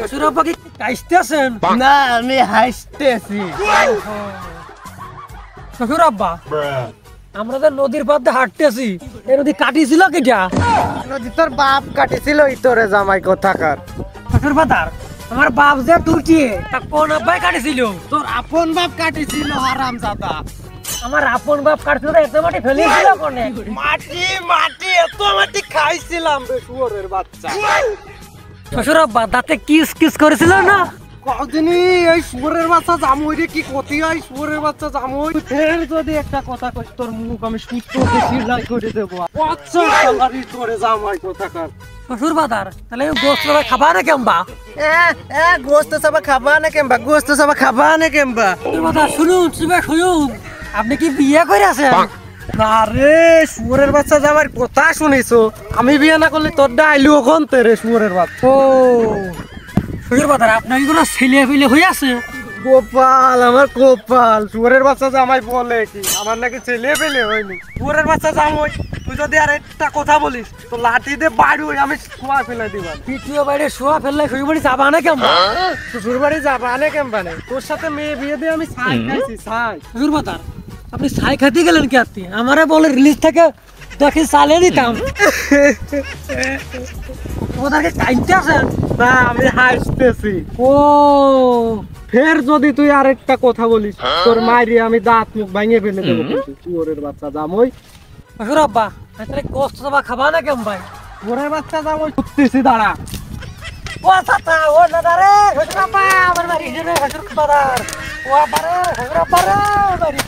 শ্বশুর আব্বা কি কাইস্তে আছেন? না আমি হাসতেছি। শ্বশুর আব্বা আমরা যে নদীর পাড়ে হাঁটতেছি, এই নদী কাটিছিল কেটা? নদী তোর বাপ কাটিছিল ইতরে জামাই কোথাকার। শ্বশুর বাদার আমার বাপ যে তুলছে তা কোন আব্বাই কাটিছিল? তোর আপন বাপ কাটিছিল হারামজাদা। আমার আপন বাপ কাটছিল এত মাটি ফেলেছিল কোনে? মাটি মাটি এত মাটি খাইছিলাম রে শুয়োরের বাচ্চা। শ্বশুর আব্বা দাঁতে কিস কিস করেছিল না? কদিনই এই শুয়োরের বাচ্চা জামুই রে কি ক্ষতি হয়? শুয়োরের বাচ্চা জামুই ফের যদি একটা কথা কইস তোর মুখ আমি সুতো সিলাই করে দেবো। বাচ্চা সালারি করে জামাই কোথাকার। শ্বশুর বাদার তাহলে গোস্ত খাবা না কেমবা? গোস্ত সবা খাবা না কেমবা? গোস্ত সবা খাবা না কেমবা? শ্বশুর বাদার শুনুন শুনুন, আপনি কি বিয়ে করে আছেন? আরে শুয়োরের বাচ্চা জামাই কথা শুনিছো? আমি বিয়ে না করলে তোর ডাইলু ওখান তেরে শুয়োরের বাচ্চা। ও শ্বশুর বাদার আপনার কি কোনো ছেলে ফেলে হয়ে আছে? গোপাল আমার গোপাল, শুয়োরের বাচ্চা জামাই বলে কি আমার নাকি ছেলে পেলে হয়নি। শুয়োরের বাচ্চা জামাই তুই যদি আর একটা কথা বলিস তো লাঠি দিয়ে বাড়ি আমি শোয়া ফেলে দিবা। দ্বিতীয় বাইরে শোয়া ফেললে শ্বশুর বাড়ি যাবা না কেমবা? শ্বশুর বাড়ি যাবা না কেমবা নেই? তোর সাথে মেয়ে বিয়ে দিয়ে আমি ছাই খাইছি ছাই। শ্বশুর বাদার আপনি ছাই খাইতে গেলেন কি? আপনি আমারে বলে রিলিজ থেকে দেখে চালিয়ে দিতাম। ওদেরকে কাইতে আছেন না আমি হাসতেছি। ও ফের যদি তুই আরেকটা কথা বলিস তোর মাইরি আমি দাঁত মুখ ভাঙে ফেলে দেবো কিন্তু। শুয়োরের বাচ্চা জামাই। শ্বশুর আব্বা তাহলে গোস্ত সবা খাবা না কেম ভাই? শুয়োরের বাচ্চা জামাই ছুটতেছি দাঁড়া। ও চাচা ও দাদা রে শ্বশুর আব্বা আমার বাড়ি শ্বশুর বাদার ও আব্বা রে শ্বশুর আব্বা রে বাড়ি